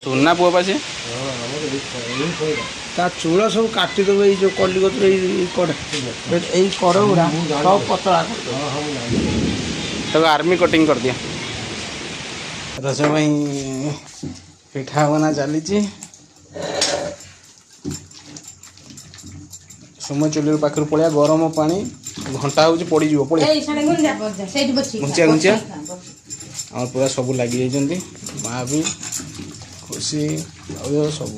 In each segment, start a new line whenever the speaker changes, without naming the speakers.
सुना पुआ पासे
ता चूल सब काटिदेव ये जो कलिगत यही कर गुड़ा सब पतला
तो आर्मी कटिंग कर दिया रज पिठा बना चली सुम चुली पाखर पड़िया गरम पानी घंटा हो पड़ घुंचिया घुंचिया आम पूरा सब लगी माँ भी खुशी सब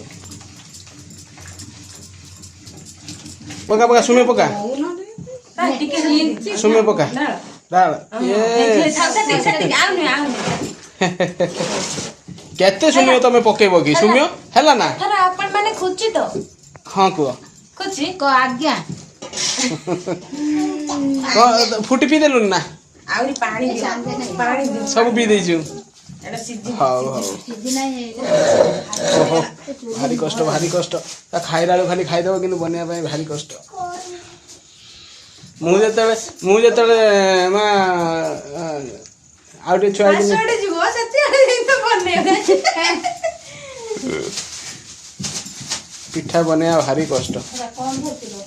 पका पका सुमे पका सुमे पका केते सुमियो तमे पकेबो कि सुमियो हैला ना
अपन माने खुची तो
हां को
खुची को आज्ञा
को फुटी पी देलु ना
आउरी पानी दे
सब पी देई छु
एटा सिद्धि
हां
सिद्धि नहीं
ओहो भारी कष्ट ता खाइला खाली खाइ देबो किंतु बनिया पय भारी कष्ट मु जेतले मा आउटे छुआ
आसोडे जीवो सत्य तो बने
पिठा बनिया भारी कष्ट
कौन भरतिलो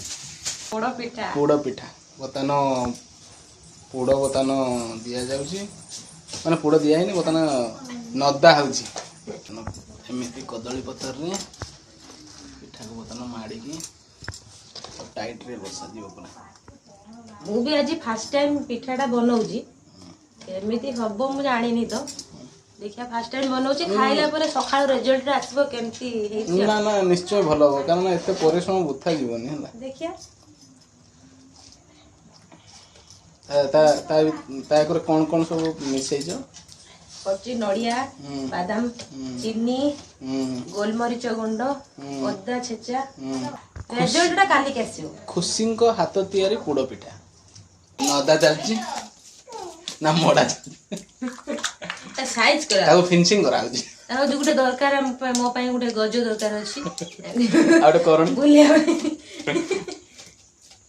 पोड़ पिठा बतन पोड़ बतन दिया जाउची माने पोड़ दिया ही बतन नदा होची एमती कदली पतर रे पिठा को बतन माड़ी की टाइट रे बसा दियो पुरा
मु भी आज फर्स्ट टाइम पिठाटा बनाउजी एमिति हबो मु जानिनी तो देखिया फर्स्ट टाइम बनाउची खाइला परे सकाळ रिजल्ट रे आसीबो केमती हेची
ना ना निश्चय भलो हो कारण एते परिश्रम बुथा जीवनी हला
देखिया
ता कौन कौन सब मिसई जो
कच्ची नड़िया बादाम चीनी गोलमरीच गुंड अदा छेचा रिजल्टटा काली केसियो
खुशी को हाथ तैयारी पोड़ पिठा नदा चलची ना मोड़ा
ता साइज करा
ताको फिनिशिंग करा होची
ताको जो गुटे दरकार मो पई गुटे गजो दरकार अछि
आउटे करण
बुलिया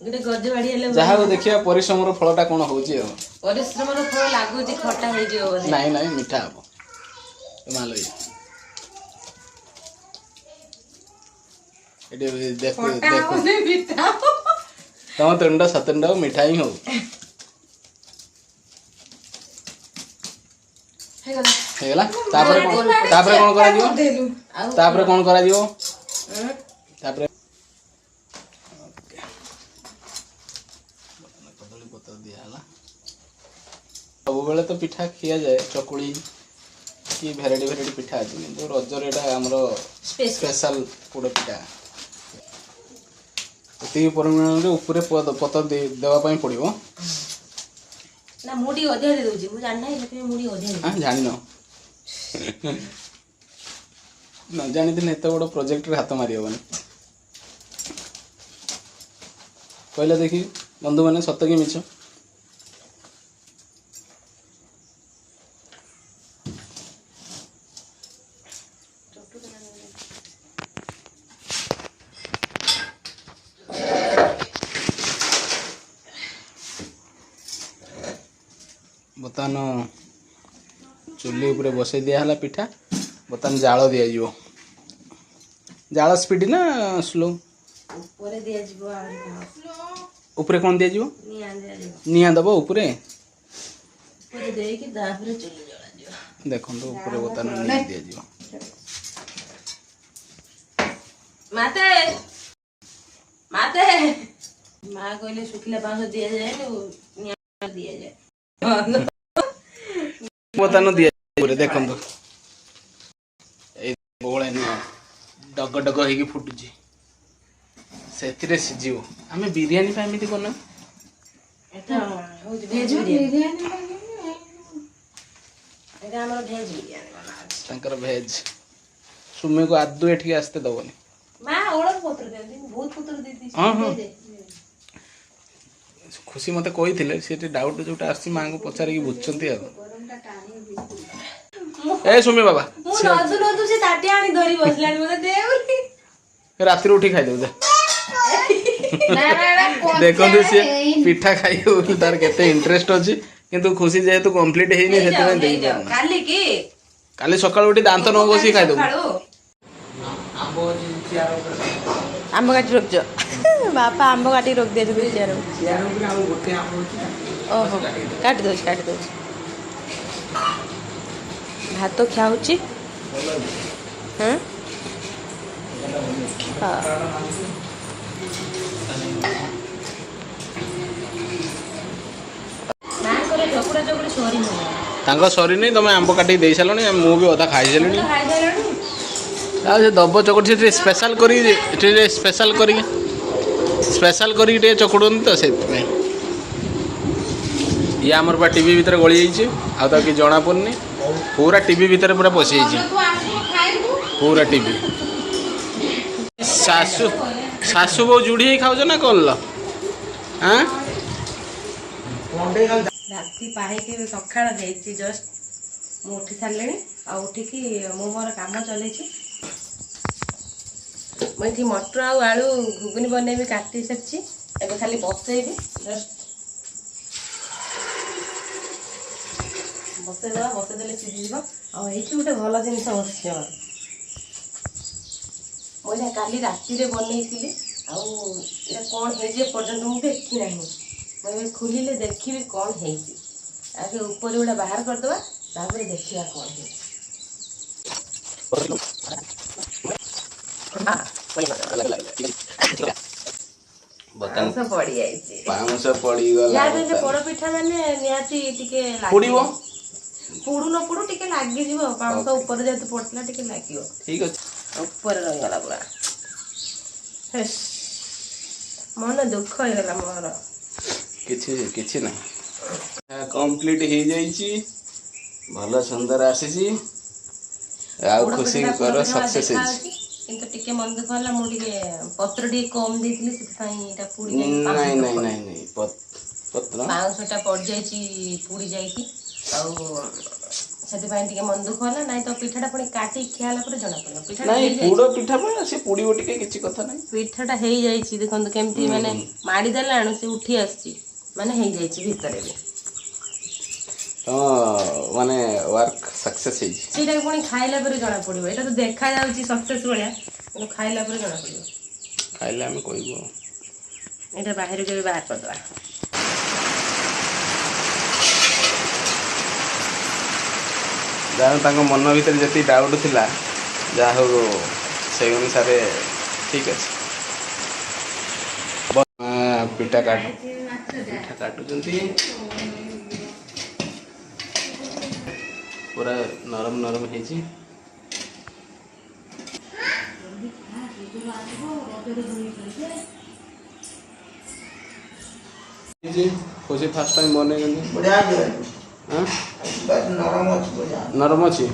गुटे गजो बाड़ी हेले
जहा को देखिया परिश्रम रो फलटा कोन होची हो
परिश्रम रो फल लागुची खट्टा हे जियो बोले
नहीं नहीं मीठा हबो मालई एडे देखो देखो
मीठा
तम त्रिंडा सतंडा मीठा ही हो हेगला तापर कोन करा दियो तापर कोन करा दियो तापर कदली पत्र दिया हला सब बेले तो पिठा खिया जाए चकुली की भेराइटी पिठा अछि किंतु रजर एटा हमरो स्पेशल पोड़ पिठा एति परिमाण रे ऊपर पत्र देवा पई पड़िबो
ना मुडी अधे दे दोजी मु जान नाही हेते मुडी अधे
हां जानि न न जानि दिन एते बड़ प्रोजेक्ट रे हाथ मारी होबनी कहला देखि बंधु माने सत्य की मिछ बतन चुली ऊपर बसई दिया हला पिठा बतन जाल दिया जीवो जाल स्पीड ना स्लो
ऊपर दिया जीवो
ऊपर कोन दिया जीवो
निया दिया
निया दबो ऊपर
ऊपर दे कि दाफरे चुली जला जीवो
देखो तो ऊपर बतन निया दिया जीवो
माते माते मां कोइले सुखिला बांस दिया जाए तो निया दिया जाए
बतन दिया ऊपर देखो तो ए बोळे निया डग डग हेकी फुटुची सेतिरे सिजिवो हमें बिरयानी पे एमिति कोन
एटा हो भेज बिरयानी एटा हमर भेज बिरयानी बना
तांकर भेज सुमे को आदु एठी आस्ते दबनी
मां ओळर पत्र देंदी बहुत पत्र देती
हां हां खुशी मते कहिथिले सेठी डाउट जोटा आसी मां को पचारे की बुझचंती आ ए सुमे बाबा
मु नजु नजु से ताटी आनी धरी बसलानी मते दे बोली
रात्री उठी खाइ देउ देखो से पिठा खाइ तार केते इंटरेस्ट अछि किंतु खुशी जेहेतु कंप्लीट हेनी सेते देई
काली की
କାଲି ସକାଳୁ ଉଠି ଦାନ୍ତ ନ ବସିକି ଖାଇଦେବୁ।
ଆମ୍ବ ଅଛି ଚେୟାର ଉପରେ
ଆମ୍ବ କାଟି ରଖିଛ ବାପା ଆମ୍ବ କାଟି ରଖି ଦେଇଛନ୍ତି ଚେୟାର
ଚେୟାର ଉପରେ ଆଉ ଗୋଟେ ଆମ୍ବ ଅଛି ନା
ଓହୋ କାଟି ଦେଉଛି ଭାତ ଖିଆ ହେଉଛି ହଁ ମାଙ୍କର ଚକୁଡ଼ା ଚକୁଡ଼ି ସରିନି
ତାଙ୍କ ସରିନି ତମେ ଆମ୍ବ କାଟିକି ଦେଇ ସାରିଲଣି ମୁଁ ବି ଅଧା ଖାଇସାରିଲିଣି। ଆଉ ସେ ଦବ ଚକଟି ଟିକେ ସ୍ପେଶାଲ କରିକି ଟିକେ ସ୍ପେଶାଲ କରିକି ଟିକେ ଚକୁଡ଼ନ୍ତି ତ ସେଥିପାଇଁ। ଇଏ ଆମର ବା ଟିଭି ଭିତରେ ଗଳି ଯାଇଛି ଆଉ ତାକୁ କିଛି ଜଣାପଡ଼ୁନି। ପୁରା ଟିଭି ଭିତରେ ପୁରା ପଶିଯାଇଛି ପୁରା ଟିଭି। ଶାଶୁ ବୋଉ ଯୁଡ଼ି ହେଇ ଖାଉଛ ନା କ'ଣ ଲ ଆଁ?
ରାତି ପାହିକି ସକାଳ ହେଇଛି ଜଷ୍ଟ ମୁଁ ଉଠି ସାରିଲିଣି ଆଉ ଉଠିକି ମୁଁ ମୋର କାମ ଚଲେଇଛି। ମୁଁ ଏଠି ମଟର ଆଉ ଆଳୁ ଘୁଗୁନି ବନେଇବି କାଟି ସାରିଛି ଏବେ ଖାଲି ବସେଇବି ଜଷ୍ଟ ବସେଇଦେବା ବସେଇଦେଲେ ସିଝିଯିବ। ଆଉ ଏଇଠି ଗୋଟେ ଭଲ ଜିନିଷ ବସିଛି ଆମର ମୁଁ ଏଇଟା କାଲି ରାତିରେ ବନେଇଥିଲି ଆଉ ଏଇଟା କ'ଣ ହେଇଛି ଏପର୍ଯ୍ୟନ୍ତ ମୁଁ ଦେଖି ନାହିଁ। ମୁଁ ଏବେ ଖୋଲିଲେ ଦେଖିବି କ'ଣ ହେଇଛି ଆଗେ ଉପରେ ଗୋଟେ ବାହାର କରିଦେବା ତାପରେ ଦେଖିବା କ'ଣ ହେଇଛି। ପାଉଁଶ ପଡ଼ିଯାଇଛି
ପାଉଁଶ ପଡ଼ିଗଲା।
ପୋଡ଼ ପିଠା ମାନେ ନିହାତି ଟିକେ
ପୋଡ଼ିବ
ପୋଡ଼ୁ ନ ପୋଡ଼ୁ ଟିକେ ଲାଗିଯିବ ପାଉଁଶ ଉପରେ ଯେହେତୁ ପଡ଼ିଥିଲା ଟିକେ ଲାଗିବ।
ଠିକ୍ ଅଛି
ଉପରେ ରହିଗଲା ପୁରା ମନ ଦୁଃଖ ହେଇଗଲା ମୋର।
କିଛି ନାହିଁ କମ୍ପ୍ଲିଟ୍ ହେଇଯାଇଛି ଭଲ ସୁନ୍ଦର ଆସିଛି ଆଉ ଖୁସି କର ସକ୍ସେସ୍ ହେଇଛି।
କିନ୍ତୁ ଟିକେ ମନ ଦୁଃଖ ହେଲା ମୁଁ ଟିକେ ପତ୍ର ଟିକେ କମ୍ ଦେଇଥିଲି ସେଥିପାଇଁ ଏଇଟା ପୋଡ଼ି
ନାଇଁ ପତ୍ର
ପାଉଁଶଟା ପଡ଼ିଯାଇଛି ପୋଡ଼ି ଯାଇକି ଆଉ ସେଥିପାଇଁ ଟିକେ ମନ ଦୁଃଖ ହେଲା। ନାଇଁ ତ ପିଠାଟା ପୁଣି କାଟି ଖିଆ ହେଲା ପରେ ଜଣା ପଡ଼ିବ।
ପୋଡ଼ ପିଠା ପାଇଁ ସେ ପୋଡ଼ିବ ଟିକେ କିଛି କଥା ନାହିଁ।
ପିଠାଟା ହେଇଯାଇଛି ଦେଖନ୍ତୁ କେମିତି ମାନେ ମାଡ଼ି ଦେଲାଣୁ ସେ ଉଠି ଆସିଛି ମାନେ ହେଇଯାଇଛି ଭିତରେ ବି
ମାନେ ୱାର୍କ ସକ୍ସେସ୍ ହେଇଛି।
ସେଇଟା ପୁଣି ଖାଇଲା ପରେ ଜଣା ପଡ଼ିବ। ଏଇଟା ତ ଦେଖାଯାଉଛି ସକ୍ସେସ୍ ଭଳିଆ କିନ୍ତୁ ଖାଇଲା ପରେ ଜଣା ପଡ଼ିବ।
ଖାଇଲେ ଆମେ କହିବୁ
ଏଇଟା ବାହାରକୁ ଏବେ ବାହାର କରିଦେବା।
ଯାହା ତାଙ୍କ ମନ ଭିତରେ ଯେତିକି ଡାଉଟ୍ ଥିଲା ଯାହା ହଉ ସେଇ ଅନୁସାରେ ଠିକ୍ ଅଛି। ପିଠା କାଟୁଛନ୍ତି ପୁରା ନରମ ହେଇଛି। ଫାର୍ଷ୍ଟ ଟାଇମ୍ ବନେଇଛନ୍ତି ନରମ ଅଛି।